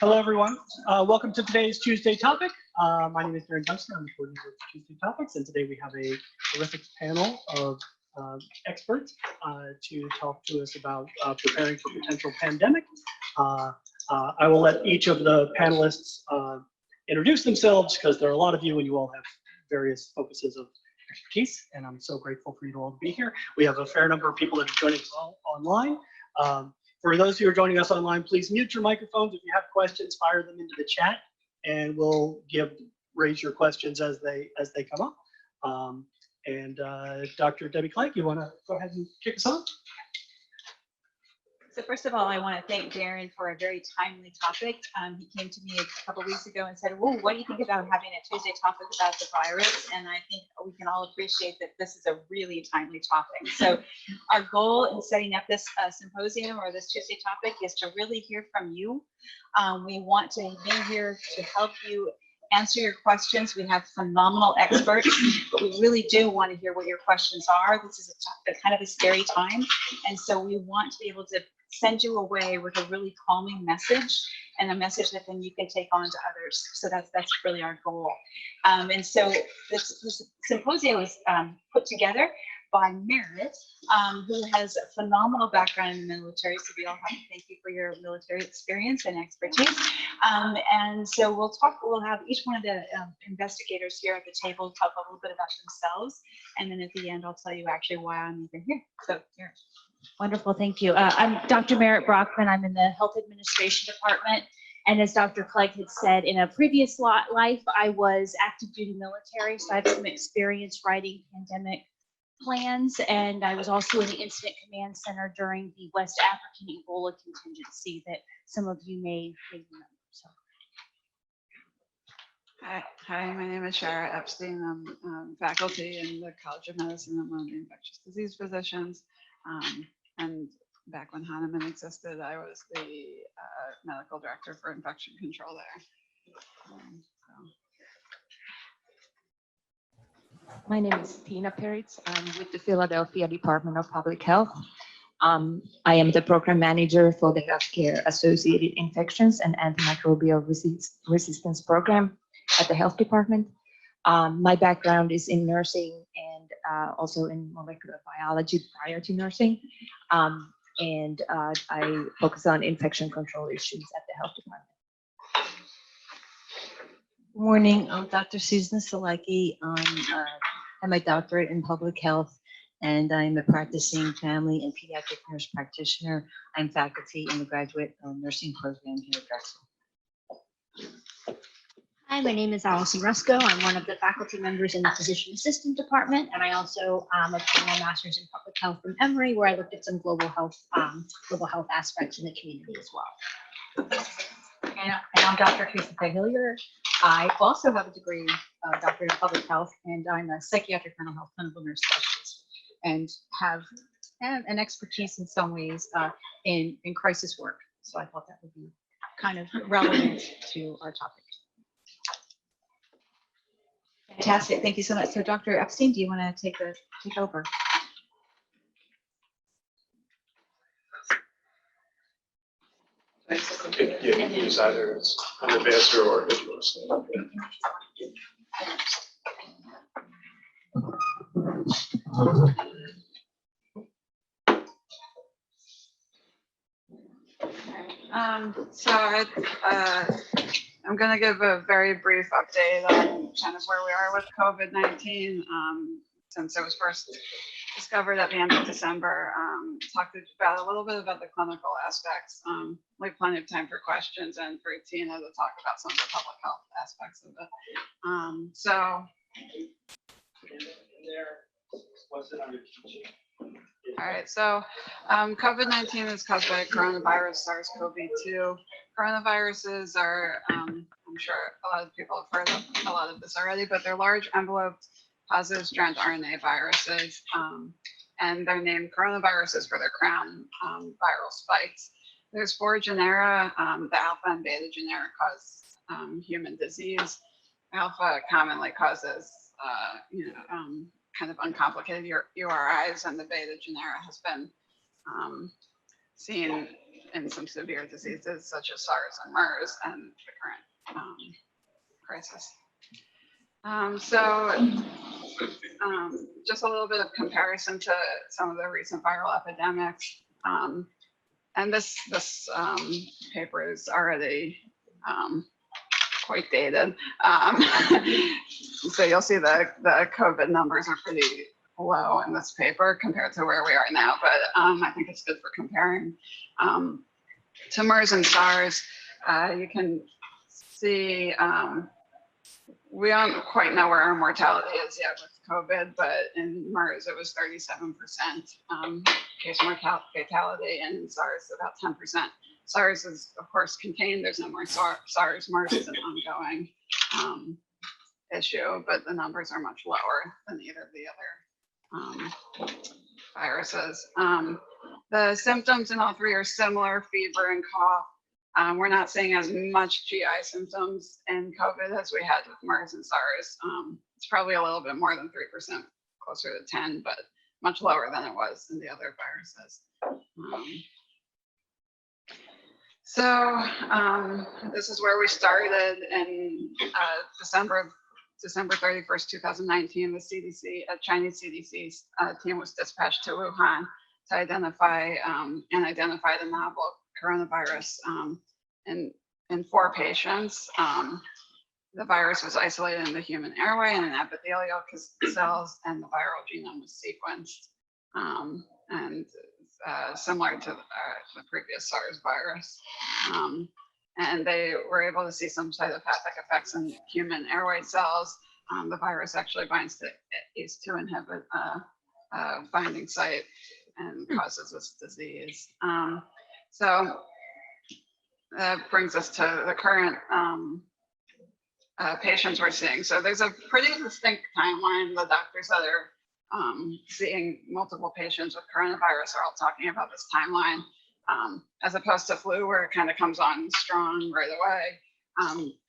Hello, everyone. Welcome to today's Tuesday topic. My name is Merritt. I'm the coordinator of Tuesday Topics, and today we have a terrific panel of experts to talk to us about preparing for potential pandemic. I will let each of the panelists introduce themselves because there are a lot of you and you all have various focuses of expertise, and I'm so grateful for you all to be here. We have a fair number of people that are joining us online. For those who are joining us online, please mute your microphones. If you have questions, fire them into the chat, and we'll raise your questions as they come up. Dr. Debbie Clegg, you want to go ahead and kick us off? So first of all, I want to thank Darren for a very timely topic. He came to me a couple of weeks ago and said, "Well, what do you think about having a Tuesday topic about the virus?" And I think we can all appreciate that this is a really timely topic. So our goal in setting up this symposium or this Tuesday topic is to really hear from you. We want to be here to help you answer your questions. We have phenomenal experts, but we really do want to hear what your questions are. This is a kind of a scary time, and so we want to be able to send you away with a really calming message and a message that then you can take on to others. So that's really our goal. And so this symposium was put together by Merritt, who has a phenomenal background in the military. So we all have to thank you for your military experience and expertise. And so we'll have each one of the investigators here at the table talk a little bit about themselves. And then at the end, I'll tell you actually why I'm even here. So here. Wonderful, thank you. I'm Dr. Merritt Brockman. I'm in the Health Administration Department. And as Dr. Clegg had said, in a previous life, I was active duty military, so I have some experience writing pandemic plans. And I was also in the Incident Command Center during the West African Ebola contingency that some of you may remember. So. Hi, my name is Shara Epstein. I'm faculty in the College of Medicine. I'm one of the infectious disease physicians. And back when Hahnemann existed, I was the medical director for infection control there. My name is Tina Peritz. I'm with the Philadelphia Department of Public Health. I am the program manager for the Healthcare Associated Infections and Antimicrobial Resistance Program at the Health Department. My background is in nursing and also in molecular biology prior to nursing. I focus on infection control issues at the Health Department. Good morning, I'm Dr. Susan Solecki. I have my doctorate in public health, and I'm a practicing family and pediatric nurse practitioner. I'm faculty in the graduate nursing program here at Drexel. Hi, my name is Alison Rusgo. I'm one of the faculty members in the Physician Assistant Department, and I also obtained my master's in public health from Emory, where I looked at some global health aspects in the community as well. And I'm Dr. Teresa Hillier. I also have a degree, doctorate in public health, and I'm a psychiatric mental health clinical nurse specialist, and have an expertise in some ways in crisis work. So I thought that would be kind of relevant to our topic. Fantastic, thank you so much. So Dr. Epstein, do you want to take over? Okay, yeah, you can use either as an advisor or if you want to say. I'm going to give a very brief update on kind of where we are with COVID-19 since it was first discovered at the end of December. Talked about a little bit about the clinical aspects. We have plenty of time for questions and for Tina to talk about some of the public health aspects of it. All right, so COVID-19 is caused by coronavirus, SARS-CoV-2. Coronaviruses are, I'm sure a lot of people have heard of a lot of this already, but they're large enveloped positive strand RNA viruses, and they're named coronaviruses for their crown viral spikes. There's 4 genera. The alpha and beta genera cause human disease. Alpha commonly causes, kind of uncomplicated URIs, and the beta genera has been seen in some severe diseases such as SARS and MERS and the current crisis. Just a little bit of comparison to some of the recent viral epidemics. And this paper is already quite dated. So you'll see the COVID numbers are pretty low in this paper compared to where we are now, but I think it's good for comparing to MERS and SARS. You can see we don't quite know where our mortality is yet with COVID, but in MERS it was 37% case fatality, and in SARS about 10%. SARS is of course contained, there's no more SARS. MERS is an ongoing issue, but the numbers are much lower than either of the other viruses. The symptoms in all three are similar: fever and cough. We're not seeing as much GI symptoms in COVID as we had with MERS and SARS. It's probably a little bit more than 3%, closer to 10, but much lower than it was in the other viruses. This is where we started in December 31st, 2019. The CDC, a Chinese CDC team was dispatched to Wuhan to identify the novel coronavirus in 4 patients. The virus was isolated in the human airway and in epithelial cells, and the viral genome was sequenced. Similar to the previous SARS virus. And they were able to see some cytopathic effects in human airway cells. The virus actually binds to ACE2 inhibit binding site and causes this disease. So that brings us to the current patients we're seeing. So there's a pretty distinct timeline. The doctors that are seeing multiple patients with coronavirus are all talking about this timeline, as opposed to flu, where it kind of comes on strong right away.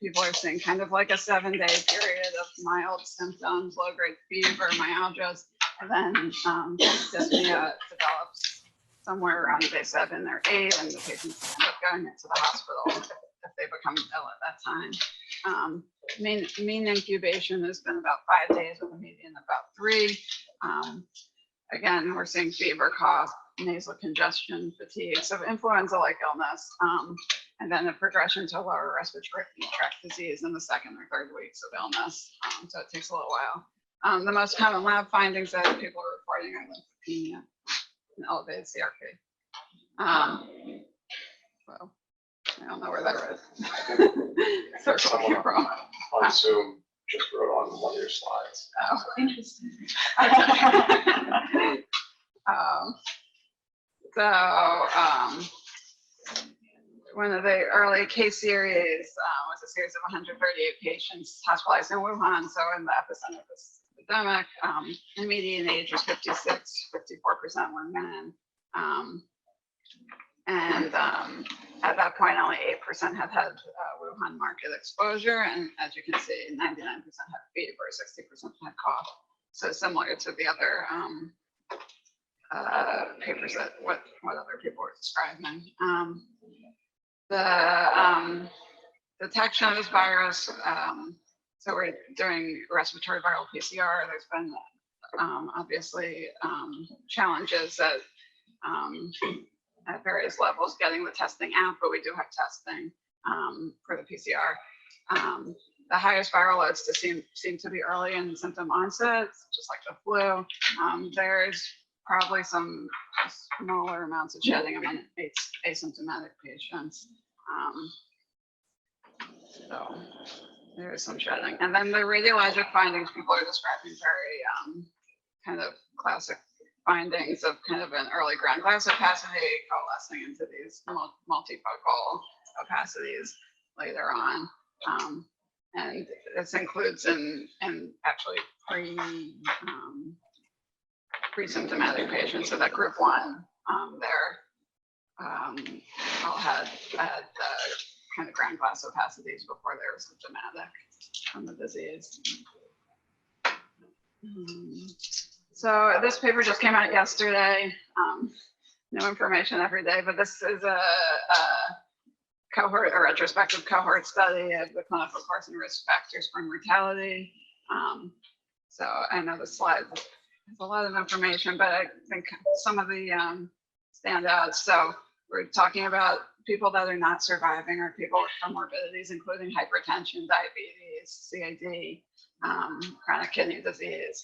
People are seeing kind of like a 7-day period of mild symptoms, low-grade fever, myalgias, and then dyspnea develops somewhere around day 7 or 8, and the patients end up going into the hospital if they become ill at that time. Mean incubation has been about 5 days with a median of about 3. Again, we're seeing fever, cough, nasal congestion, fatigue, so influenza-like illness, and then a progression to lower respiratory tract disease in the 2nd or 3rd weeks of illness. So it takes a little while. The most common lab findings that people are reporting are lymphopenia and elevated CRP. Well, I don't know where that is. Someone on Zoom just wrote on one of your slides. Oh, interesting. One of the early case series was a series of 138 patients hospitalized in Wuhan, so in the epicenter of this epidemic. The median age was 56, 54% were men. At that point, only 8% had Wuhan market exposure, and as you can see, 99% had fever, 60% had cough. So similar to the other papers that what other people were describing. The detection of this virus. So we're doing respiratory viral PCR. There's been obviously challenges at various levels getting the testing out, but we do have testing for the PCR. The highest viral loads seem to be early in symptom onset, just like the flu. There's probably some smaller amounts of shedding among asymptomatic patients. So there is some shedding. And then the radiologic findings, people are describing very kind of classic findings of kind of an early ground glass opacity coalescing into these multifocal opacities later on. And this includes in actually pre-symptomatic patients. So that group 1 there all had kind of ground glass opacities before they were symptomatic from the disease. So this paper just came out yesterday. new information every day, but this is a cohort, a retrospective cohort study of the clinical course and risk factors for mortality. So I know the slide has a lot of information, but I think some of the standouts. So we're talking about people that are not surviving or people with comorbidities, including hypertension, diabetes, CAD, chronic kidney disease.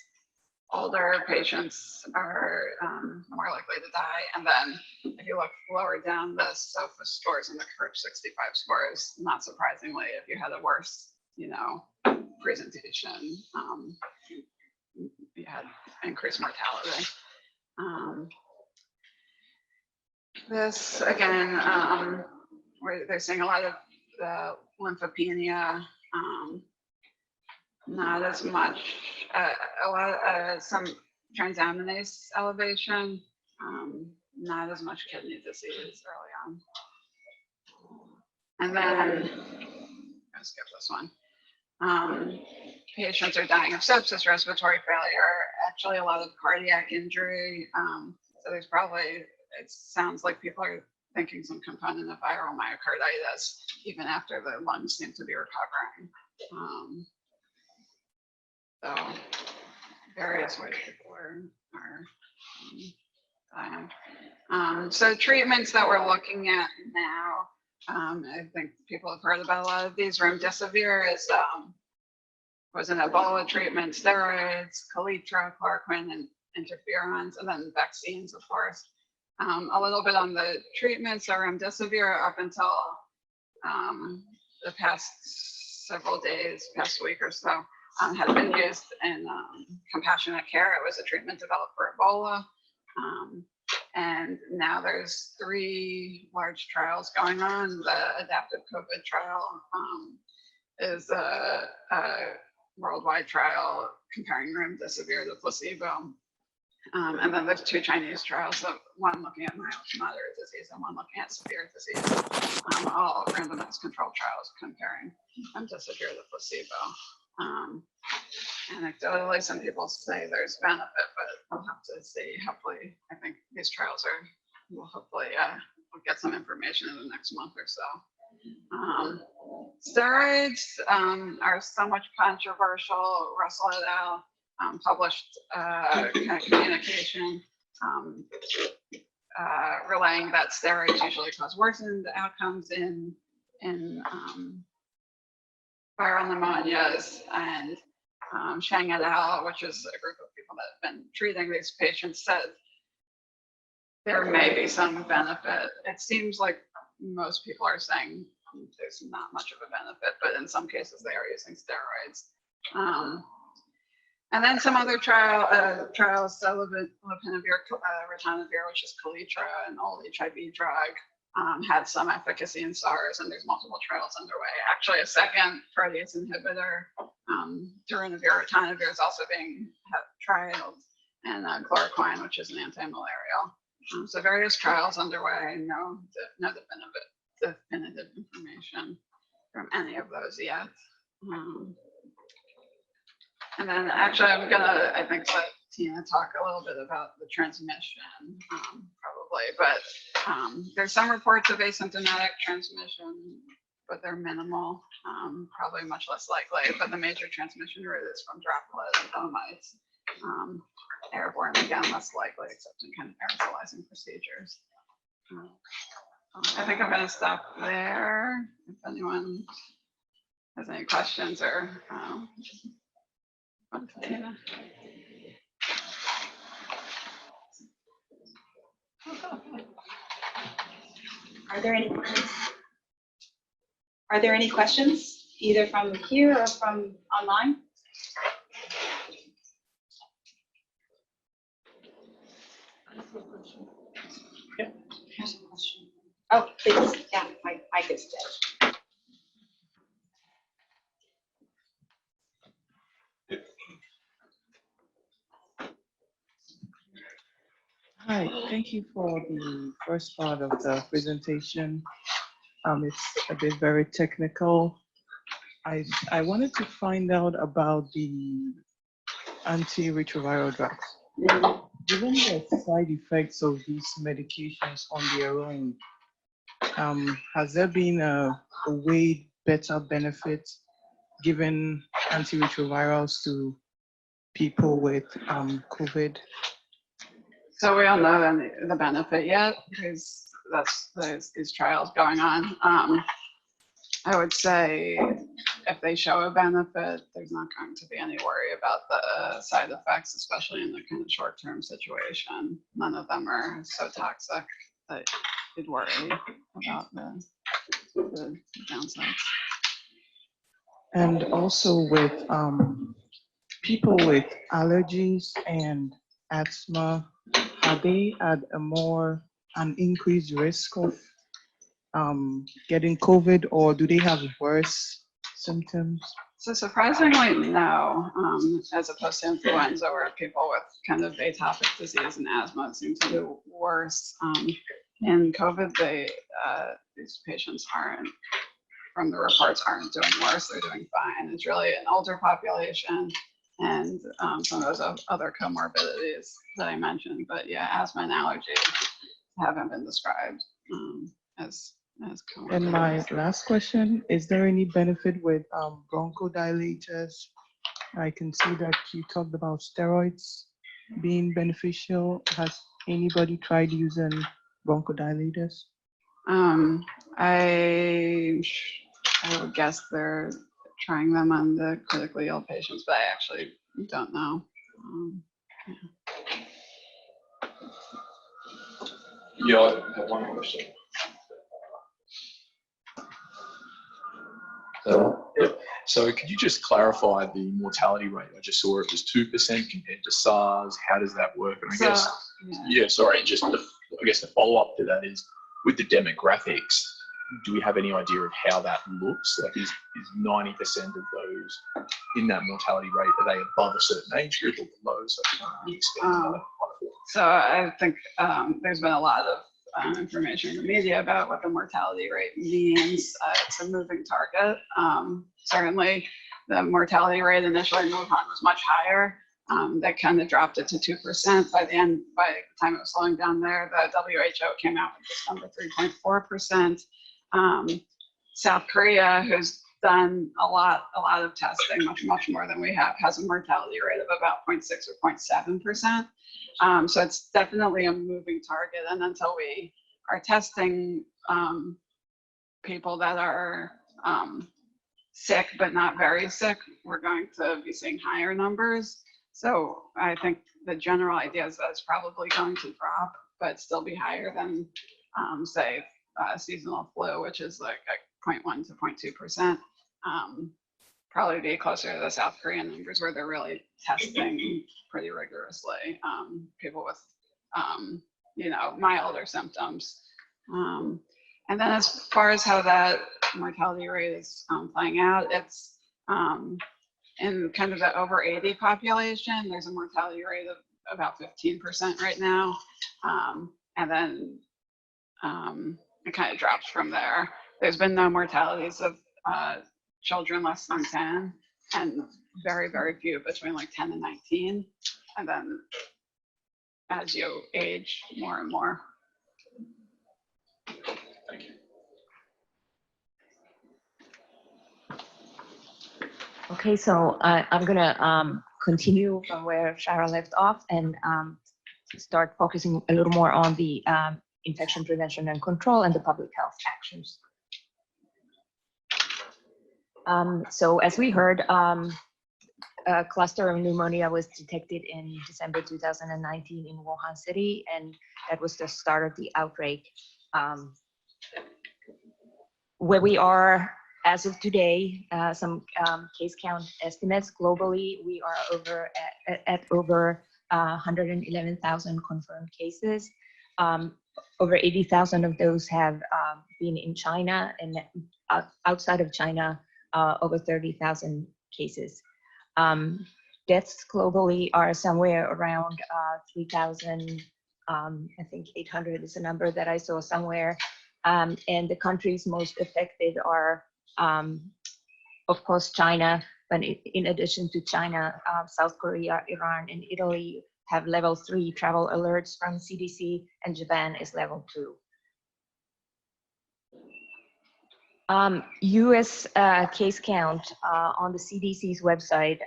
Older patients are more likely to die. And then if you look lower down, the SOFA scores and the CURB 65 scores, not surprisingly, if you had a worse, presentation, you had increased mortality. This again, where they're seeing a lot of lymphopenia, not as much, some transaminase elevation, not as much kidney disease early on. And then, I'll skip this one. Patients are dying of sepsis, respiratory failure, actually a lot of cardiac injury. So there's probably, it sounds like people are thinking some component of viral myocarditis, even after the lungs seem to be recovering. So various ways people are dying. So treatments that we're looking at now, I think people have heard about a lot of these. Remdesivir was an Ebola treatment, steroids, Kaletra, chloroquine, and interferons, and then vaccines, of course. A little bit on the treatments. So remdesivir up until the past several days, past week or so, had been used in compassionate care. It was a treatment developed for Ebola. And now there's 3 large trials going on. The adaptive COVID trial is a worldwide trial comparing remdesivir to placebo. And then there's 2 Chinese trials, one looking at mild to moderate disease and one looking at severe disease. All randomized controlled trials comparing remdesivir to placebo. Anecdotally, some people say there's benefit, but we'll have to see. Hopefully, I think these trials we'll hopefully we'll get some information in the next month or so. Steroids are somewhat controversial. Russell et al. Published communication relaying that steroids usually cause worsened outcomes in viral pneumonias, and Shang et al., which is a group of people that have been treating these patients, said there may be some benefit. It seems like most people are saying there's not much of a benefit, but in some cases they are using steroids. And then some other trials, lopinavir, ritonavir, which is Kaletra, an old HIV drug, had some efficacy in SARS, and there's multiple trials underway. Actually, a second protease inhibitor, darunavir, ritonavir, is also being trialed, and chloroquine, which is an anti-malarial. So various trials underway. No definitive information from any of those yet. And then actually I'm gonna, I think, let Tina talk a little bit about the transmission, probably, but there's some reports of asymptomatic transmission, but they're minimal, probably much less likely, but the major transmission route is from droplet and fomites. Airborne, again, less likely, except in kind of aerosolizing procedures. I think I'm gonna stop there. If anyone has any questions or Tina. Are there any questions, either from here or from online? Yeah. Here's a question. Oh, please. Yeah, I could stay. Hi, thank you for the first part of the presentation. It's a bit very technical. I wanted to find out about the antiretroviral drugs. given the side effects of these medications on their own, has there been a way better benefit given antiretrovirals to people with COVID? So we don't know the benefit yet because there's these trials going on. I would say if they show a benefit, there's not going to be any worry about the side effects, especially in the kind of short-term situation. None of them are so toxic that you'd worry about the downsides. And also with people with allergies and asthma, are they at an increased risk of getting COVID, or do they have worse symptoms? So surprisingly, no, as opposed to influenza, where people with kind of atopic disease and asthma seem to do worse. In COVID, these patients aren't, from the reports, aren't doing worse, they're doing fine. It's really an older population and some of those other comorbidities that I mentioned. But yeah, asthma and allergy haven't been described as comorbidities. And my last question, is there any benefit with bronchodilators? I can see that you talked about steroids being beneficial. Has anybody tried using bronchodilators? I would guess they're trying them on the critically ill patients, but I actually don't know. Yeah, I have one question. So could you just clarify the mortality rate? I just saw it was 2% compared to SARS. How does that work? And I guess, I guess the follow-up to that is, with the demographics, do we have any idea of how that looks? Like, is 90% of those in that mortality rate, are they above a certain age group or below? So So I think there's been a lot of information in the media about what the mortality rate means. It's a moving target. Certainly, the mortality rate initially in Wuhan was much higher. That kind of dropped it to 2% by the time it was slowing down there. The WHO came out with this number, 3.4%. South Korea, who's done a lot of testing, much more than we have, has a mortality rate of about 0.6 or 0.7%. So it's definitely a moving target. And until we are testing people that are sick but not very sick, we're going to be seeing higher numbers. So I think the general idea is that it's probably going to drop, but still be higher than, say, seasonal flu, which is like 0.1 to 0.2%. Probably be closer to the South Korean numbers, where they're really testing pretty rigorously people with, milder symptoms. And then as far as how that mortality rate is playing out, it's in kind of the over 80 population, there's a mortality rate of about 15% right now. And then it kind of drops from there. There's been no mortalities of children less than 10, and very, very few between like 10 and 19. And then as you age, more and more. thank you. Okay, so I'm gonna continue from where Shara left off and start focusing a little more on the infection prevention and control and the public health actions. So as we heard, a cluster of pneumonia was detected in December 2019 in Wuhan City, and that was the start of the outbreak. Where we are as of today, some case count estimates globally, we are at over 111,000 confirmed cases. Over 80,000 of those have been in China, and outside of China, over 30,000 cases. Deaths globally are somewhere around 3,000. I think 800 is a number that I saw somewhere. And the countries most affected are, of course, China, but in addition to China, South Korea, Iran, and Italy have level 3 travel alerts from CDC, and Japan is level 2. US case count on the CDC's website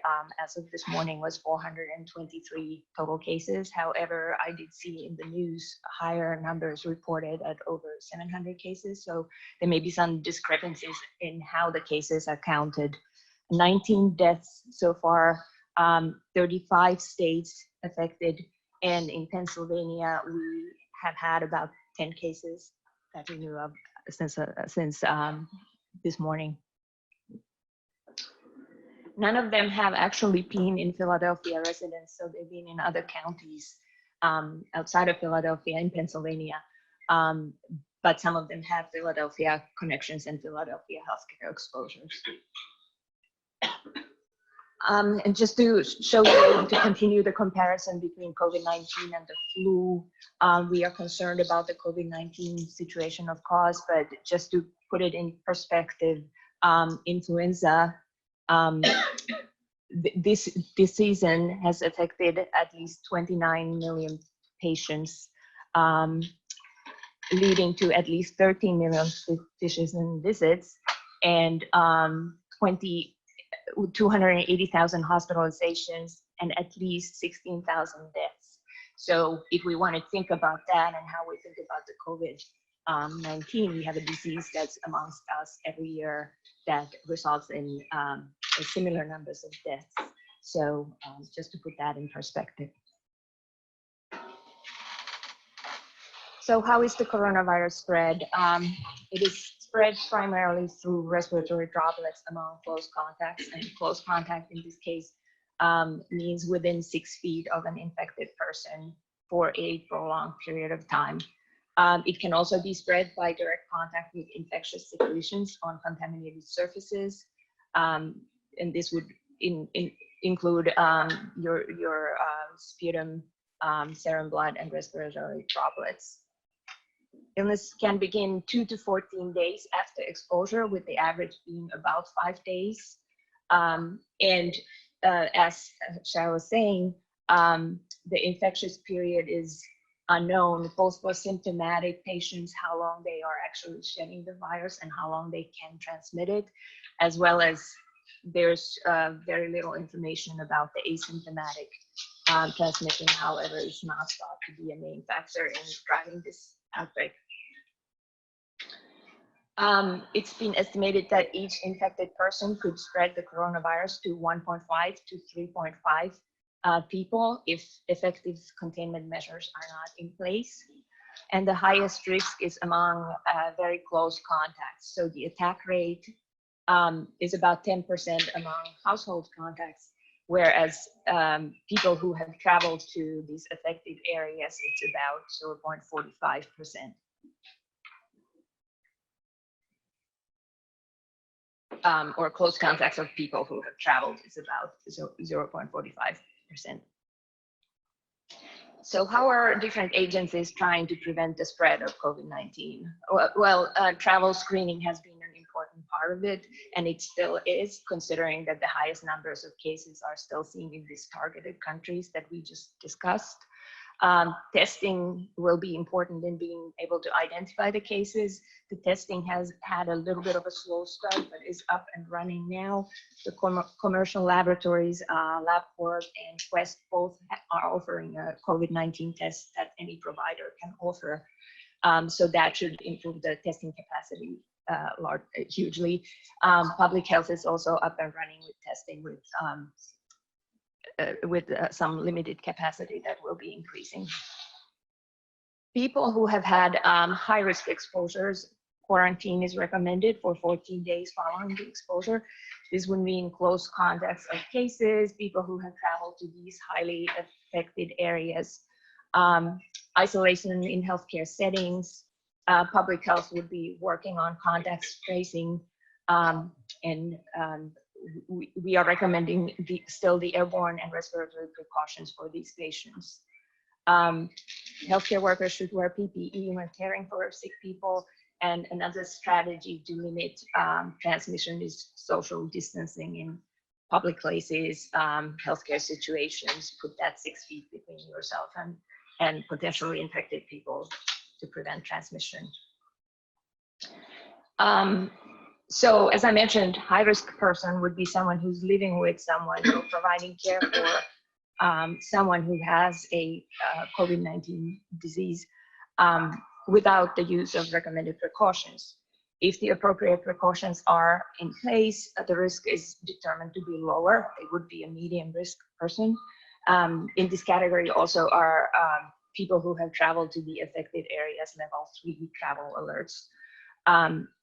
as of this morning was 423 total cases. However, I did see in the news higher numbers reported at over 700 cases. So there may be some discrepancies in how the cases are counted. 19 deaths so far, 35 states affected, and in Pennsylvania, we have had about 10 cases that we knew of since this morning. None of them have actually been in Philadelphia residents, so they've been in other counties outside of Philadelphia in Pennsylvania. But some of them have Philadelphia connections and Philadelphia healthcare exposures. And just to show you, to continue the comparison between COVID-19 and the flu, we are concerned about the COVID-19 situation, of course, but just to put it in perspective, influenza this season has affected at least 29 million patients, leading to at least 13 million physician visits and 280,000 hospitalizations and at least 16,000 deaths. So if we want to think about that and how we think about the COVID-19, we have a disease that's amongst us every year that results in similar numbers of deaths. So just to put that in perspective. So how is the coronavirus spread? It is spread primarily through respiratory droplets among close contacts, and close contact in this case means within 6 feet of an infected person for a prolonged period of time. It can also be spread by direct contact with infectious secretions on contaminated surfaces, and this would include your sputum, serum, blood, and respiratory droplets. Illness can begin 2 to 14 days after exposure, with the average being about 5 days. As Cheryl was saying, the infectious period is unknown, both for symptomatic patients, how long they are actually shedding the virus and how long they can transmit it, as well as there's very little information about the asymptomatic transmission. However, it's not thought to be a main factor in driving this outbreak. It's been estimated that each infected person could spread the coronavirus to 1.5 to 3.5 people if effective containment measures are not in place. And the highest risk is among very close contacts. So the attack rate is about 10% among household contacts, whereas people who have traveled to these affected areas, it's about 0.45%. Or close contacts of people who have traveled is about 0.45%. So how are different agencies trying to prevent the spread of COVID-19? Well, travel screening has been an important part of it, and it still is, considering that the highest numbers of cases are still seen in these targeted countries that we just discussed. Testing will be important in being able to identify the cases. The testing has had a little bit of a slow start, but is up and running now. The commercial laboratories, LabCorp and Quest, both are offering a COVID-19 test that any provider can offer. So that should improve the testing capacity hugely. Public health is also up and running with testing with some limited capacity that will be increasing. People who have had high-risk exposures, quarantine is recommended for 14 days following the exposure. This would mean close contacts of cases, people who have traveled to these highly affected areas, isolation in healthcare settings. Public health would be working on contact tracing, and we are recommending still the airborne and respiratory precautions for these patients. Healthcare workers should wear PPE when caring for sick people, and another strategy to limit transmission is social distancing in public places, healthcare situations, put that 6 feet between yourself and potentially infected people to prevent transmission. So as I mentioned, high-risk person would be someone who's living with someone or providing care for someone who has a COVID-19 disease without the use of recommended precautions. If the appropriate precautions are in place, the risk is determined to be lower. It would be a medium risk person. In this category also are people who have traveled to the affected areas, level 3 travel alerts.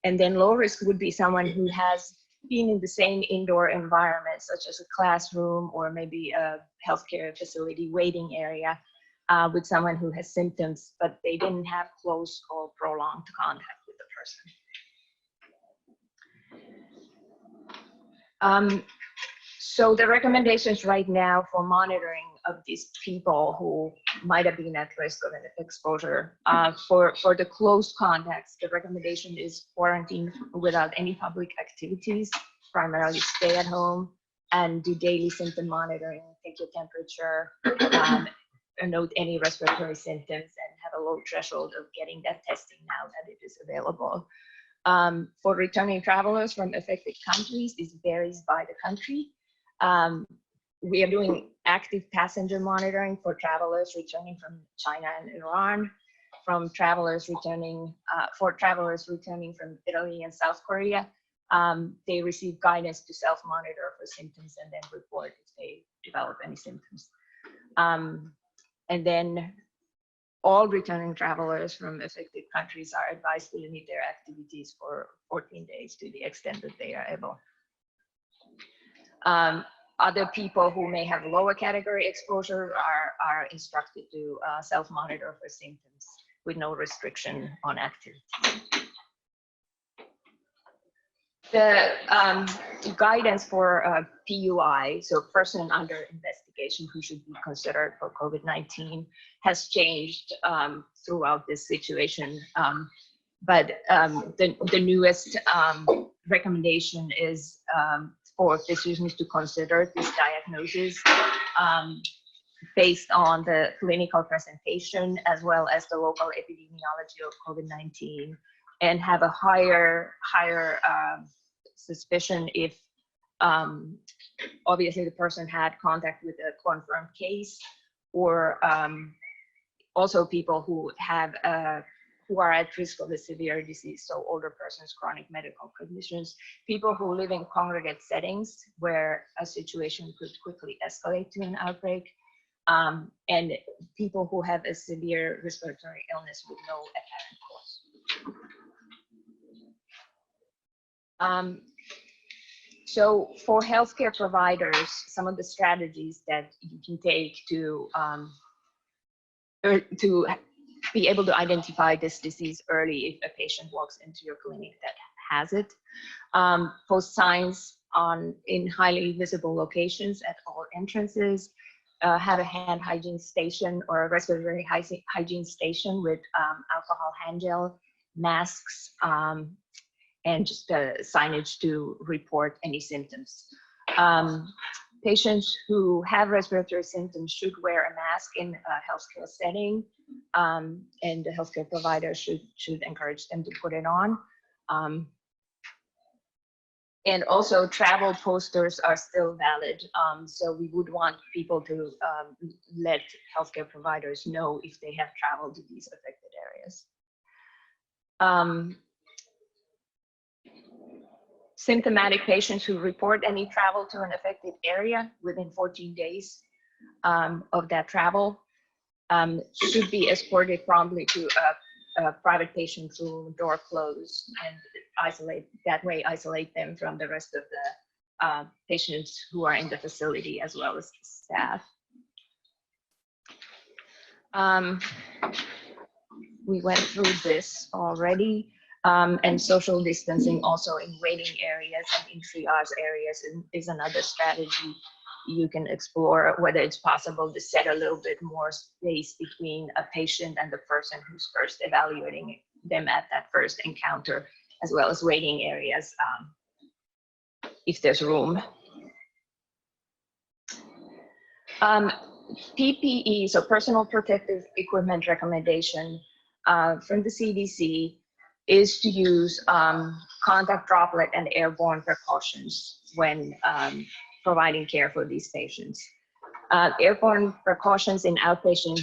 And then low risk would be someone who has been in the same indoor environment, such as a classroom or maybe a healthcare facility waiting area with someone who has symptoms, but they didn't have close or prolonged contact with the person. So the recommendations right now for monitoring of these people who might have been at risk of an exposure, for the close contacts, the recommendation is quarantine without any public activities, primarily stay at home and do daily symptom monitoring, take your temperature, note any respiratory symptoms, and have a low threshold of getting that testing now that it is available. For returning travelers from affected countries, this varies by the country. We are doing active passenger monitoring for travelers returning from China and Iran, from travelers returning, for travelers returning from Italy and South Korea. They receive guidance to self-monitor for symptoms and then report if they develop any symptoms. And then all returning travelers from affected countries are advised to limit their activities for 14 days to the extent that they are able. Other people who may have lower category exposure are instructed to self-monitor for symptoms with no restriction on activity. The guidance for PUI, so person under investigation who should be considered for COVID-19, has changed throughout this situation. But the newest recommendation is for physicians to consider this diagnosis based on the clinical presentation as well as the local epidemiology of COVID-19, and have a higher suspicion if obviously the person had contact with a confirmed case, or also people who have who are at risk of a severe disease, so older persons, chronic medical conditions, people who live in congregate settings where a situation could quickly escalate to an outbreak, and people who have a severe respiratory illness with no apparent cause. So for healthcare providers, some of the strategies that you can take to be able to identify this disease early if a patient walks into your clinic that has it. Post signs in highly visible locations at all entrances. Have a hand hygiene station or a respiratory hygiene station with alcohol hand gel, masks, and just signage to report any symptoms. Patients who have respiratory symptoms should wear a mask in a healthcare setting, and the healthcare provider should encourage them to put it on. And also travel posters are still valid. So we would want people to let healthcare providers know if they have traveled to these affected areas. Symptomatic patients who report any travel to an affected area within 14 days of that travel should be escorted promptly to a private patient room, door closed, and isolate them from the rest of the patients who are in the facility as well as the staff. We went through this already. And social distancing also in waiting areas and in triage areas is another strategy you can explore, whether it's possible to set a little bit more space between a patient and the person who's first evaluating them at that first encounter, as well as waiting areas if there's room. PPE, so personal protective equipment recommendation from the CDC is to use contact droplet and airborne precautions when providing care for these patients. Airborne precautions in outpatient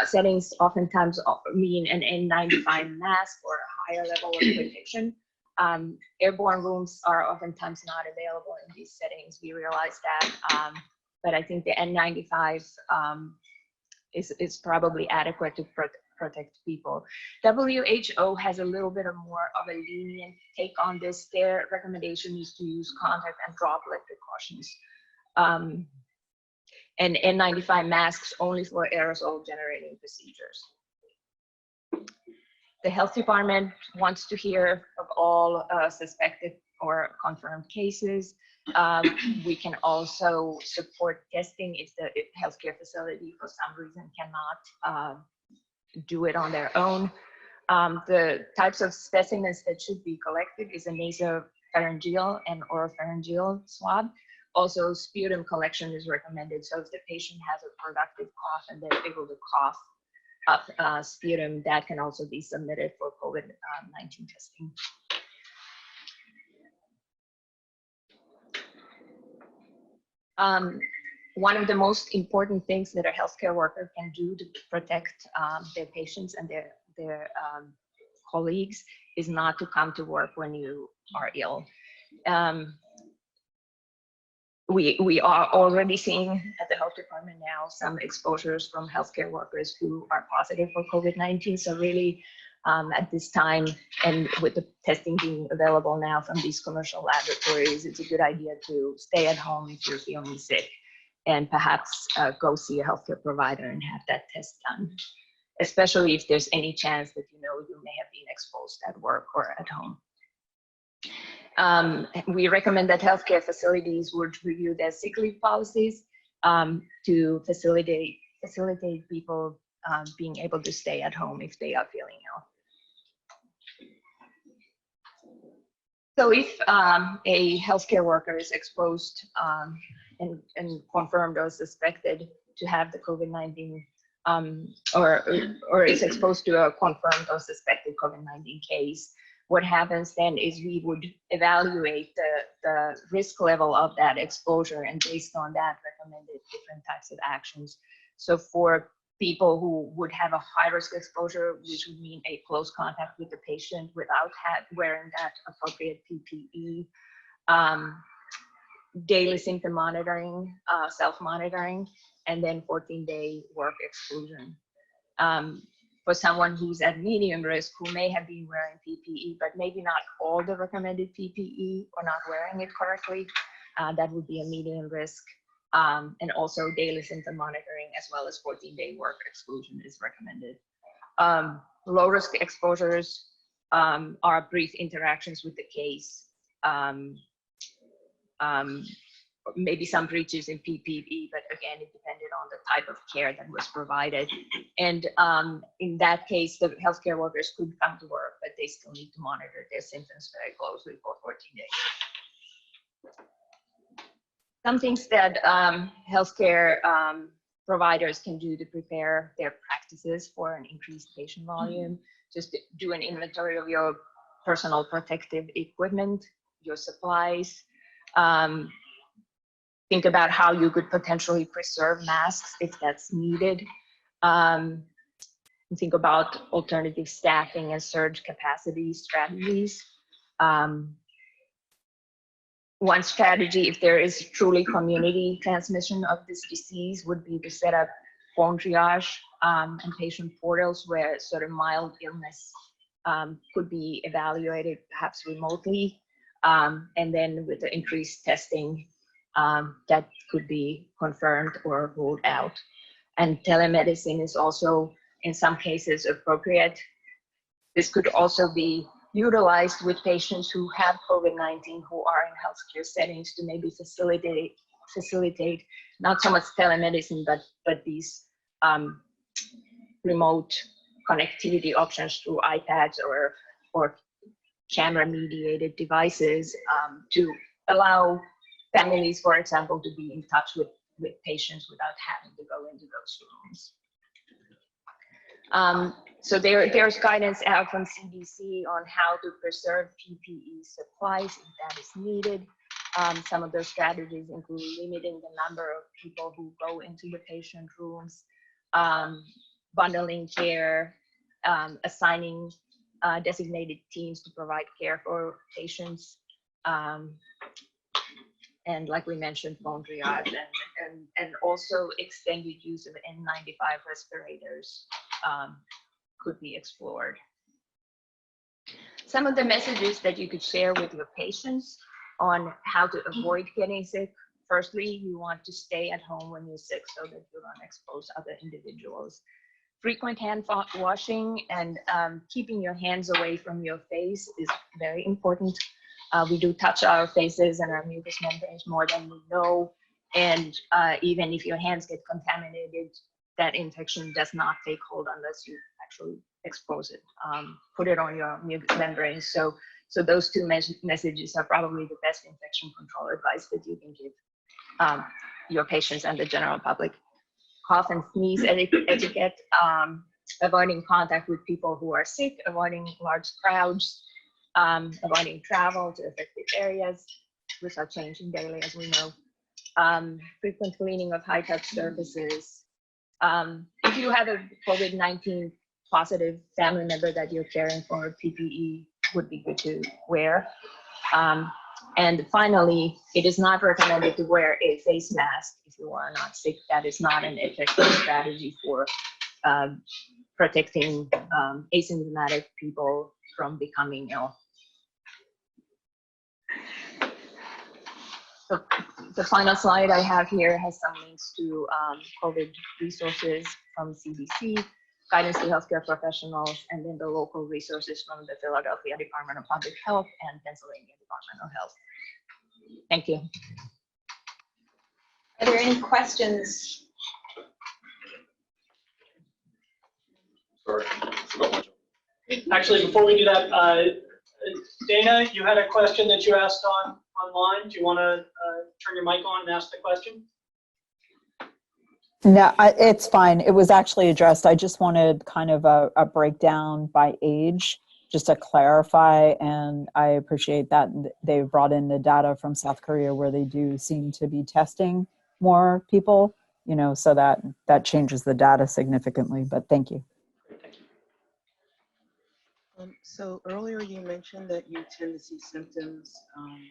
settings oftentimes mean an N95 mask or a higher level of protection. Airborne rooms are oftentimes not available in these settings. We realize that, but I think the N95 is probably adequate to protect people. WHO has a little bit more of a lenient take on this. Their recommendation is to use contact and droplet precautions. And N95 masks only for aerosol generating procedures. The health department wants to hear of all suspected or confirmed cases. We can also support testing if the healthcare facility for some reason cannot do it on their own. The types of specimens that should be collected is a nasopharyngeal and oropharyngeal swab. Also, sputum collection is recommended. So if the patient has a productive cough and they're able to cough up sputum, that can also be submitted for COVID-19 testing. One of the most important things that a healthcare worker can do to protect their patients and their colleagues is not to come to work when you are ill. We are already seeing at the health department now some exposures from healthcare workers who are positive for COVID-19. So really at this time, and with the testing being available now from these commercial laboratories, it's a good idea to stay at home if you're feeling sick and perhaps go see a healthcare provider and have that test done, especially if there's any chance that you may have been exposed at work or at home. We recommend that healthcare facilities would review their sick leave policies to facilitate people being able to stay at home if they are feeling ill. So if a healthcare worker is exposed and confirmed or suspected to have the COVID-19 or is exposed to a confirmed or suspected COVID-19 case, what happens then is we would evaluate the risk level of that exposure, and based on that recommended different types of actions. So for people who would have a high risk exposure, which would mean a close contact with the patient without wearing that appropriate PPE, daily symptom monitoring, self-monitoring, and then 14-day work exclusion. For someone who's at medium risk, who may have been wearing PPE, but maybe not all the recommended PPE or not wearing it correctly, that would be a medium risk. And also daily symptom monitoring as well as 14-day work exclusion is recommended. Low risk exposures are brief interactions with the case, maybe some breaches in PPE, but again, it depended on the type of care that was provided. And in that case, the healthcare workers could come to work, but they still need to monitor their symptoms very closely for 14 days. Some things that healthcare providers can do to prepare their practices for an increased patient volume: just do an inventory of your personal protective equipment, your supplies. Think about how you could potentially preserve masks if that's needed. Think about alternative staffing and surge capacity strategies. One strategy, if there is truly community transmission of this disease, would be to set up phone triage and patient portals where sort of mild illness could be evaluated, perhaps remotely. And then with the increased testing, that could be confirmed or ruled out. And telemedicine is also, in some cases, appropriate. This could also be utilized with patients who have COVID-19 who are in healthcare settings to maybe facilitate not so much telemedicine, but these remote connectivity options through iPads or camera-mediated devices to allow families, for example, to be in touch with with patients without having to go into those rooms. So there's guidance out from CDC on how to preserve PPE supplies if that is needed. Some of those strategies include limiting the number of people who go into the patient rooms, bundling care, assigning designated teams to provide care for patients, and like we mentioned, phone triage, and also extended use of N95 respirators could be explored. Some of the messages that you could share with your patients on how to avoid getting sick. Firstly, you want to stay at home when you're sick so that you don't expose other individuals. Frequent hand washing and keeping your hands away from your face is very important. We do touch our faces and our mucous membranes more than we know. And even if your hands get contaminated, that infection does not take hold unless you actually expose it. Put it on your mucous membranes. So those two messages are probably the best infection control advice that you can give your patients and the general public. Cough and sneeze etiquette, avoiding contact with people who are sick, avoiding large crowds, avoiding travel to affected areas, which are changing daily, as we know. Frequent cleaning of high-touch surfaces. If you have a COVID-19 positive family member that you're caring for, PPE would be good to wear. And finally, it is not recommended to wear a face mask if you are not sick. That is not an effective strategy for protecting asymptomatic people from becoming ill. So the final slide I have here has some links to COVID resources from CDC, guidance to healthcare professionals, and then the local resources from the Philadelphia Department of Public Health and Pennsylvania Department of Health. Thank you. Are there any questions? Sorry, forgot my job. Actually, before we do that, Dana, you had a question that you asked online. Do you want to turn your mic on and ask the question? No, it's fine. It was actually addressed. I just wanted kind of a breakdown by age, just to clarify, and I appreciate that they brought in the data from South Korea where they do seem to be testing more people, you know, so that changes the data significantly, but thank you. So earlier you mentioned that you tend to see symptoms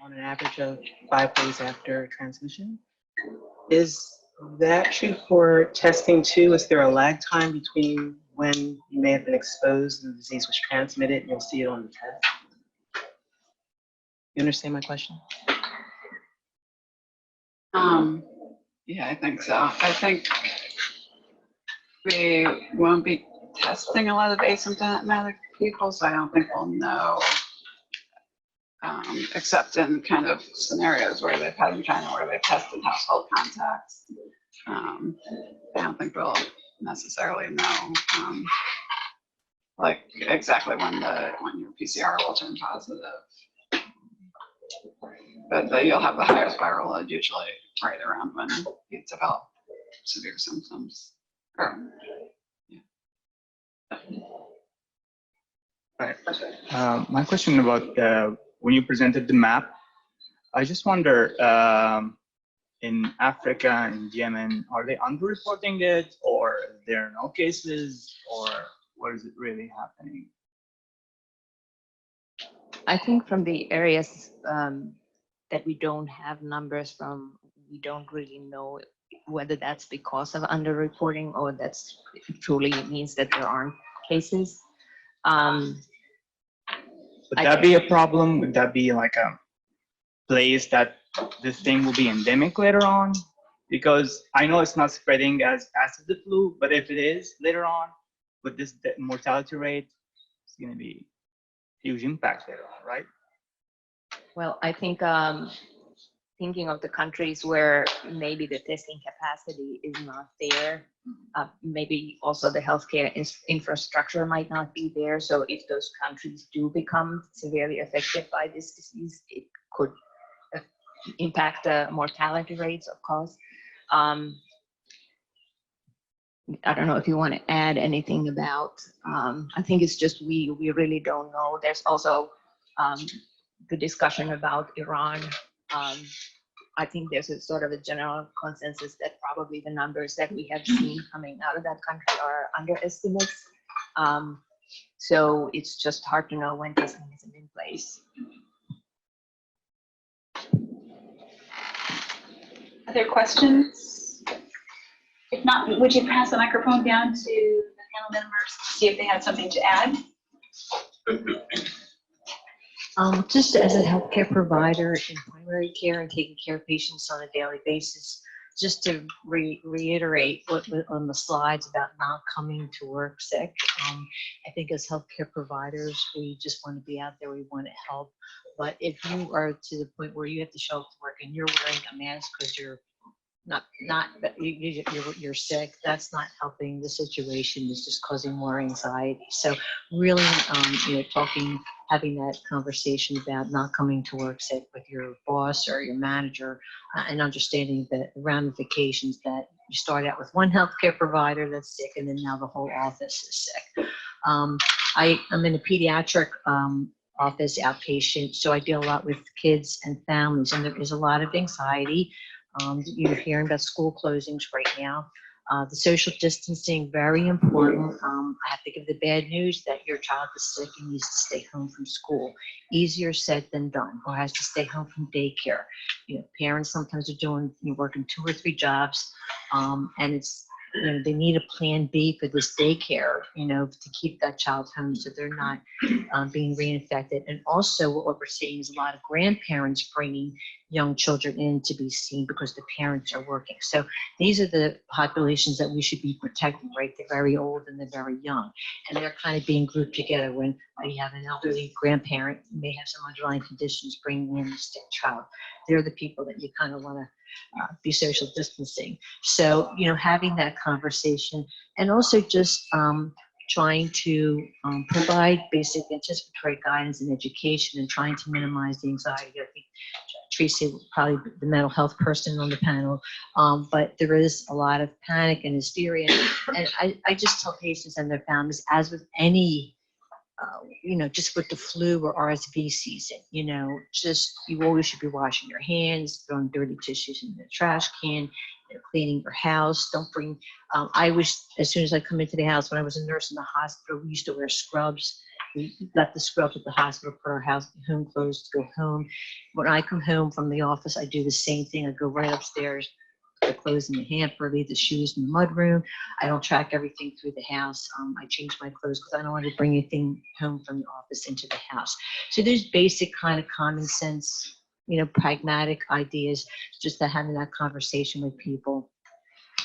on an average of 5 days after transmission. Is that true for testing too? Is there a lag time between when you may have been exposed and the disease was transmitted and you'll see it on the test? You understand my question? Yeah, I think so. I think we won't be testing a lot of asymptomatic people, so I don't think we'll know, except in kind of scenarios where they've had in China where they've tested household contacts. I don't think we'll necessarily know, like exactly when your PCR will turn positive. But you'll have the highest viral load usually right around when you develop severe symptoms. Right. My question about when you presented the map, I just wonder, in Africa and Yemen, are they underreporting it, or there are no cases, or what is it really happening? I think from the areas that we don't have numbers from, we don't really know whether that's because of underreporting or that's truly means that there aren't cases. Would that be a problem? Would that be like a place that this thing will be endemic later on? Because I know it's not spreading as fast as the flu, but if it is later on, with this mortality rate, it's going to be huge impact later on, right? Well, I think thinking of the countries where maybe the testing capacity is not there, maybe also the healthcare infrastructure might not be there. So if those countries do become severely affected by this disease, it could impact the mortality rates, of course. I don't know if you want to add anything about, I think it's just we really don't know. There's also the discussion about Iran. I think there's a sort of a general consensus that probably the numbers that we have seen coming out of that country are underestimates. So it's just hard to know when testing isn't in place. Other questions? If not, would you pass the microphone down to the panel members to see if they have something to add? Just as a healthcare provider in primary care and taking care of patients on a daily basis, just to reiterate what on the slides about not coming to work sick. I think as healthcare providers, we just want to be out there. We want to help. But if you are to the point where you have to show up to work and you're wearing a mask because you're you're sick, that's not helping the situation. It's just causing more anxiety. So really, having that conversation about not coming to work sick with your boss or your manager, and understanding the ramifications that you start out with one healthcare provider that's sick, and then now the whole office is sick. I'm in a pediatric office outpatient, so I deal a lot with kids and families, and there is a lot of anxiety. You're hearing about school closings right now. The social distancing, very important. I have to give the bad news that your child is sick and needs to stay home from school. Easier said than done, or has to stay home from daycare. Parents sometimes are working 2 or 3 jobs, and it's, they need a plan B for this daycare, to keep that child home so they're not being reinfected. And also what we're seeing is a lot of grandparents bringing young children in to be seen because the parents are working. So these are the populations that we should be protecting, right? They're very old and they're very young. And they're kind of being grouped together when you have an elderly grandparent who may have some underlying conditions bringing in a sick child. They're the people that you kind of want to be social distancing. So, having that conversation, and also just trying to provide basic anticipatory guidance and education, and trying to minimize the anxiety. I think Tracy will probably be the mental health person on the panel, but there is a lot of panic and hysteria. And I just tell patients and their families, as with any just with the flu or RSV season, you always should be washing your hands, throwing dirty tissues in the trash can, cleaning your house. Don't bring, as soon as I come into the house, when I was a nurse in the hospital, we used to wear scrubs. We left the scrubs at the hospital, put our home clothes to go home. When I come home from the office, I do the same thing. I go right upstairs, the clothes in the hamper, leave the shoes in the mudroom. I don't track everything through the house. I change my clothes because I don't want to bring anything home from the office into the house. So there's basic kind of common sense, pragmatic ideas, just that having that conversation with people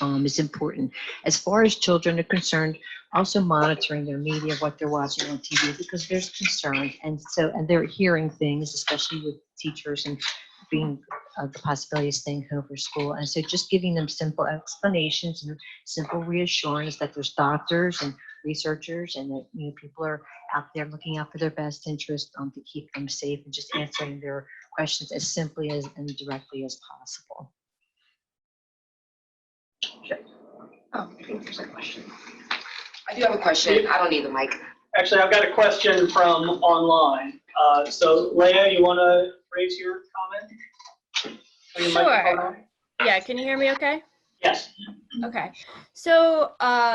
is important. As far as children are concerned, also monitoring their media, what they're watching on TV, because there's concern, and they're hearing things, especially with teachers and being the possibility of staying home for school. And so just giving them simple explanations and simple reassurance that there's doctors and researchers, and that people are out there looking out for their best interest to keep them safe, and just answering their questions as simply and directly as possible. Sure. Oh, I think there's a question. I do have a question. I don't need the mic. Actually, I've got a question from online. So Leah, you want to raise your comment? Sure. Yeah, can you hear me okay? Yes. Okay. So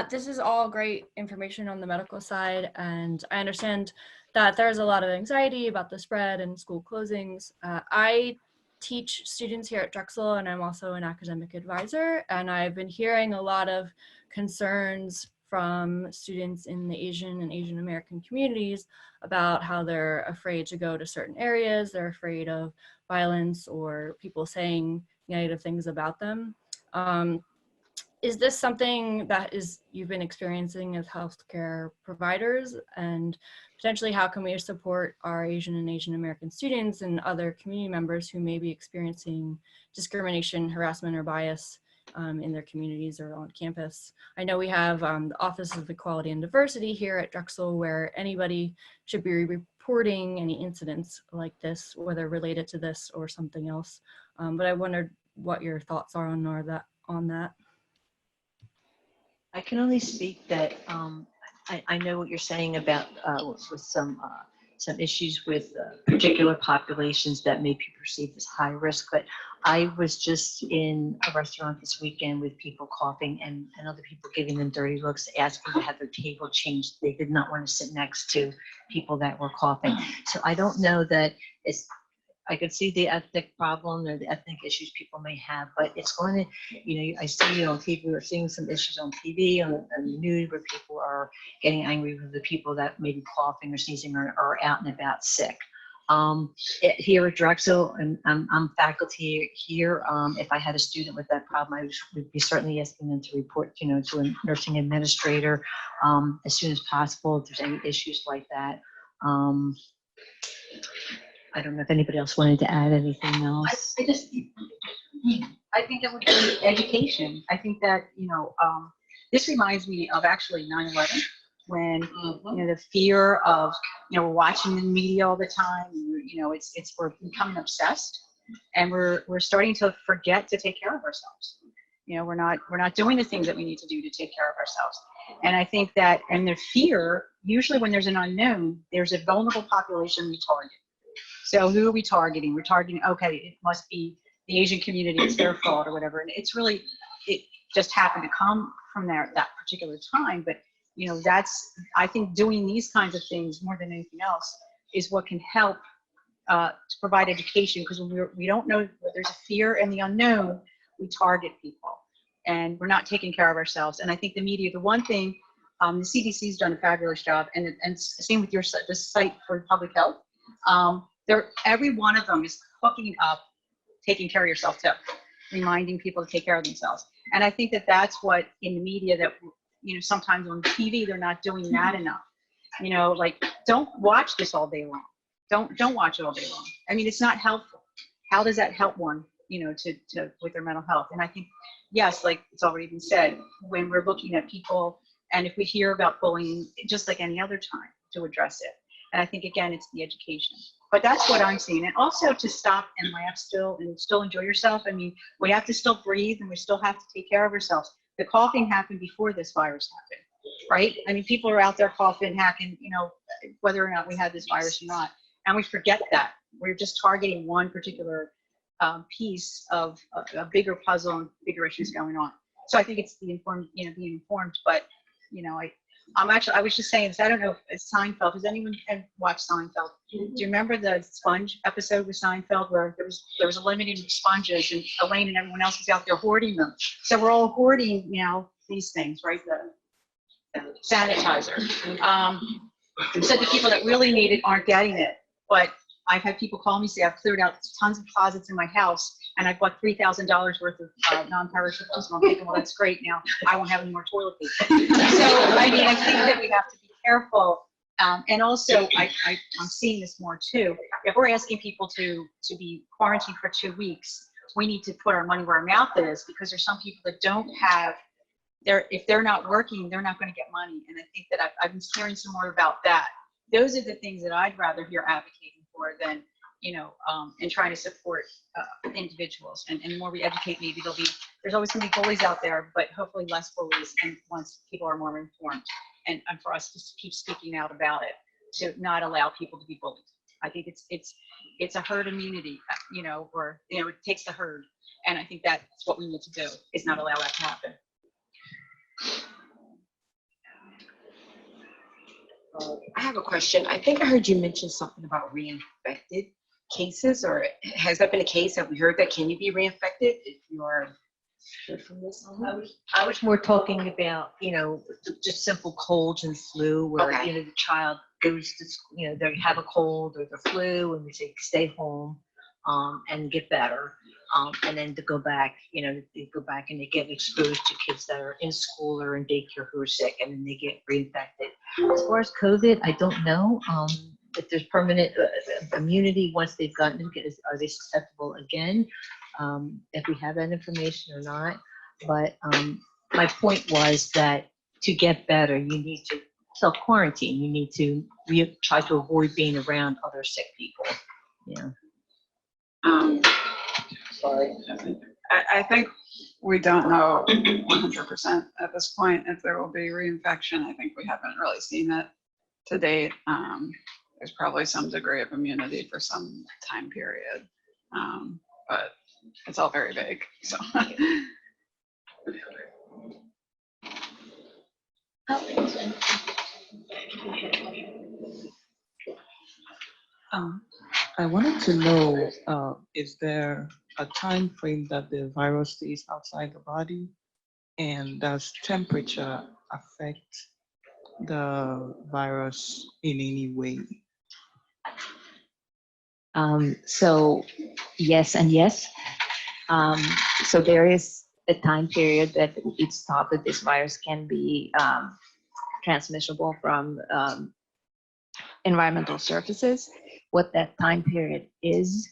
this is all great information on the medical side, and I understand that there's a lot of anxiety about the spread and school closings. I teach students here at Drexel, and I'm also an academic advisor, and I've been hearing a lot of concerns from students in the Asian and Asian American communities about how they're afraid to go to certain areas. They're afraid of violence or people saying negative things about them. Is this something that you've been experiencing as healthcare providers, and potentially how can we support our Asian and Asian American students and other community members who may be experiencing discrimination, harassment, or bias in their communities or on campus? I know we have the Office of Equality and Diversity here at Drexel, where anybody should be reporting any incidents like this, whether related to this or something else. But I wondered what your thoughts are on on that. I can only speak that I know what you're saying about with some issues with particular populations that may be perceived as high risk, but I was just in a restaurant this weekend with people coughing and other people giving them dirty looks, asking to have their table changed. They did not want to sit next to people that were coughing. So I don't know that it's, I could see the ethnic problem or the ethnic issues people may have, but it's going to, I see on TV, we're seeing some issues on TV, on the news where people are getting angry with the people that may be coughing or sneezing or out and about sick. Here at Drexel, and I'm faculty here, if I had a student with that problem, I would be certainly asking them to report, to a nursing administrator as soon as possible if there's any issues like that. I don't know if anybody else wanted to add anything else. I think it would be education. I think that, this reminds me of actually 9/11, when, the fear of, we're watching the media all the time, we're becoming obsessed, and we're starting to forget to take care of ourselves. We're not doing the things that we need to do to take care of ourselves. And I think that, and the fear, usually when there's an unknown, there's a vulnerable population we target. So who are we targeting? We're targeting, okay, it must be the Asian community, it's their fault or whatever. And it's really, it just happened to come from there at that particular time. But, I think doing these kinds of things more than anything else is what can help to provide education, because when we don't know, there's a fear and the unknown, we target people and we're not taking care of ourselves. And I think the media, the one thing, the CDC's done a fabulous job, and same with the site for public health. Every one of them is hooking up, taking care of yourself too, reminding people to take care of themselves. And I think that that's what in the media that, sometimes on TV, they're not doing that enough. Like, don't watch this all day long. Don't watch it all day long. I mean, it's not helpful. How does that help one, to with their mental health? And I think, yes, like it's already been said, when we're looking at people, and if we hear about bullying, just like any other time, to address it. And I think, again, it's the education. But that's what I'm seeing. And also to stop and laugh still and still enjoy yourself. I mean, we have to still breathe, and we still have to take care of ourselves. The coughing happened before this virus happened, right? I mean, people are out there coughing, hacking, whether or not we had this virus or not. And we forget that. We're just targeting one particular piece of a bigger puzzle and bigger issues going on. So I think it's the informed, being informed. But, I was just saying this. I don't know if it's Seinfeld. Has anyone watched Seinfeld? Do you remember the sponge episode with Seinfeld where there was a limited sponges, and Elaine and everyone else was out there hoarding them? So we're all hoarding, these things, right? The sanitizer. So the people that really need it aren't getting it. But I've had people call me, say, I've cleared out tons of closets in my house, and I bought $3,000 worth of non-perishables. And I'm thinking, well, that's great. Now I won't have any more toilet paper. So, I mean, I think that we have to be careful. And also, I'm seeing this more too. If we're asking people to be quarantined for 2 weeks, we need to put our money where our mouth is, because there's some people that don't have, if they're not working, they're not going to get money. And I think that I've been hearing some more about that. Those are the things that I'd rather hear advocating for than, and trying to support individuals. And the more we educate, maybe there's always going to be bullies out there, but hopefully less bullies, and once people are more informed. And for us to keep speaking out about it, to not allow people to be bullied. I think it's a herd immunity, or it takes the herd, and I think that's what we need to do, is not allow that to happen. I have a question. I think I heard you mention something about reinfected cases, or has that been a case? Have we heard that? Can you be reinfected if you are good from this? I was more talking about, just simple colds and flu, where, Okay. The child goes to, they have a cold or the flu, and we say, stay home and get better. And then to go back, they go back and they get exposed to kids that are in school or in daycare who are sick, and then they get reinfected. As far as COVID, I don't know if there's permanent immunity once they've gotten it. Are they susceptible again? If we have that information or not. But my point was that to get better, you need to self-quarantine. You need to try to avoid being around other sick people. Yeah. Sorry. I think we don't know 100% at this point if there will be reinfection. I think we haven't really seen it to date. There's probably some degree of immunity for some time period, but it's all very vague. So. I wanted to know, is there a time frame that the virus stays outside the body? And does temperature affect the virus in any way? So yes and yes. So there is a time period that it's thought that this virus can be transmissible from environmental surfaces. What that time period is,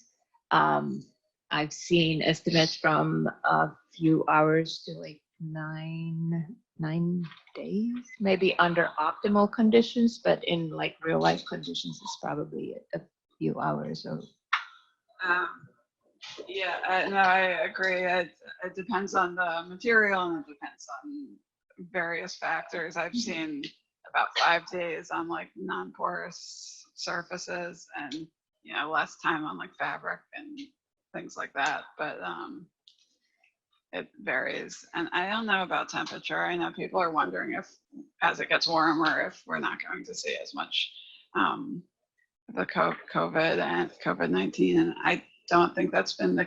I've seen estimates from a few hours to like nine days, maybe under optimal conditions, but in like real life conditions, it's probably a few hours. Or Yeah, no, I agree. It depends on the material and it depends on various factors. I've seen about 5 days on like non-porous surfaces and, you know, less time on like fabric and things like that. But it varies. And I don't know about temperature. I know people are wondering if as it gets warmer, if we're not going to see as much the COVID and COVID-19. And I don't think that's been the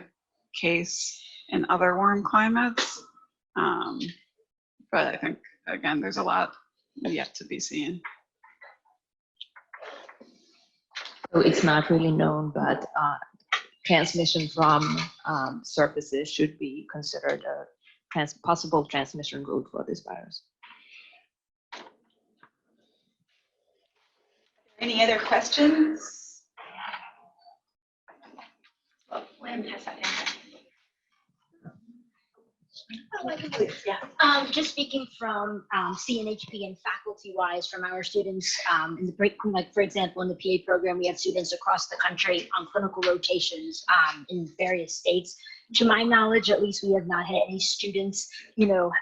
case in other warm climates. But I think, again, there's a lot yet to be seen. so it's not really known, but transmission from surfaces should be considered a possible transmission route for this virus. Any other questions? Yeah, just speaking from CNHP and faculty-wise from our students in the break, like for example, in the PA program, we have students across the country on clinical rotations in various states. To my knowledge, at least, we have not had any students, you know,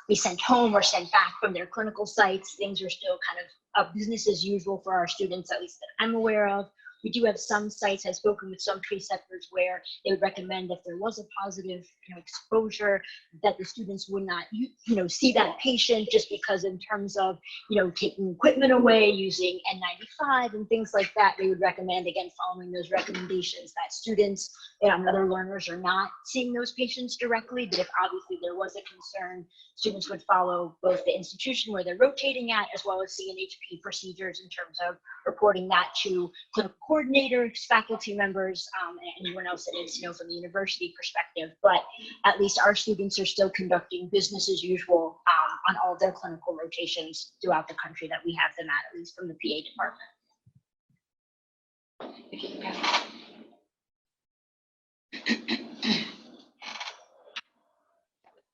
be sent home or sent back from their clinical sites. Things are still kind of business as usual for our students, at least that I'm aware of. We do have some sites, I've spoken with some preceptors where they would recommend if there was a positive, you know, exposure, that the students would not, you know, see that patient just because in terms of, you know, taking equipment away, using N95 and things like that, they would recommend, again, following those recommendations that students and other learners are not seeing those patients directly, but if obviously there was a concern, students would follow both the institution where they're rotating at, as well as CNHP procedures in terms of reporting that to clinical coordinators, faculty members, and anyone else that is, you know, from the university perspective. But at least our students are still conducting business as usual on all of their clinical rotations throughout the country that we have them at least from the PA department.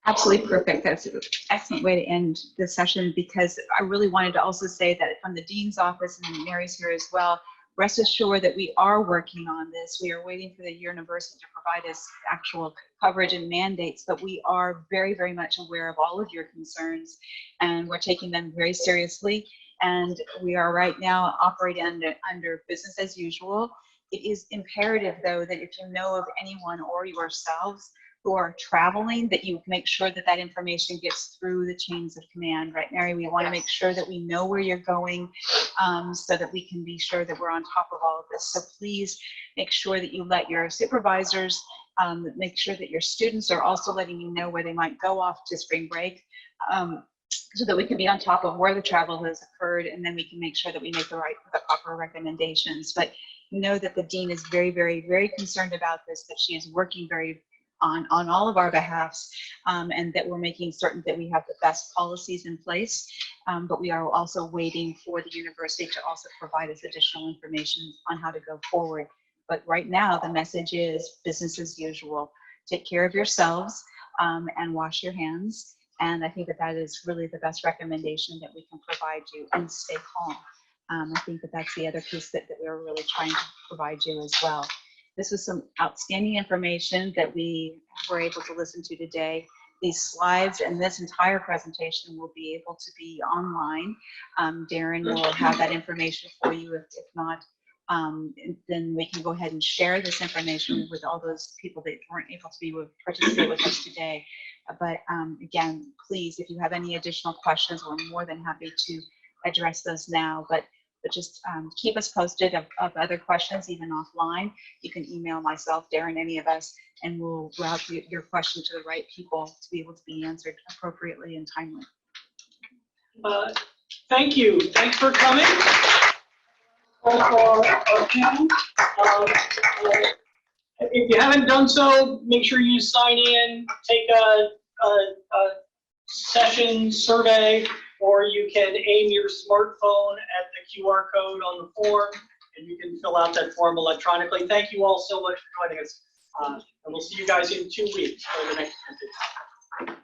Absolutely perfect. That's an excellent way to end the session, because I really wanted to also say that from the Dean's office, and Mary's here as well, rest assured that we are working on this. We are waiting for the university to provide us actual coverage and mandates, but we are very, very much aware of all of your concerns, and we're taking them very seriously. And we are right now operating under business as usual. It is imperative, though, that if you know of anyone or yourselves who are traveling, that you make sure that that information gets through the chains of command, right, Mary? We want to make sure that we know where you're going, so that we can be sure that we're on top of all of this. So please make sure that you let your supervisors, make sure that your students are also letting you know where they might go off to spring break, so that we can be on top of where the travel has occurred, and then we can make sure that we make the proper recommendations. But know that the Dean is very, very, very concerned about this, that she is working very on all of our behalfs, and that we're making certain that we have the best policies in place. But we are also waiting for the university to also provide us additional information on how to go forward. But right now, the message is business as usual. Take care of yourselves and wash your hands. And I think that that is really the best recommendation that we can provide you, and stay calm. I think that that's the other piece that we're really trying to provide you as well. This was some outstanding information that we were able to listen to today. these slides and this entire presentation will be able to be online. Darren will have that information for you. If not, then we can go ahead and share this information with all those people that weren't able to participate with us today. But again, please, if you have any additional questions, we're more than happy to address those now. But just keep us posted of other questions, even offline. You can email myself, Darren, any of us, and we'll route your question to the right people to be able to be answered appropriately and timely. Thank you. Thanks for coming. If you haven't done so, make sure you sign in, take a session survey, or you can aim your smartphone at the QR code on the form, and you can fill out that form electronically. Thank you all so much for joining us. And we'll see you guys in 2 weeks for the next presentation.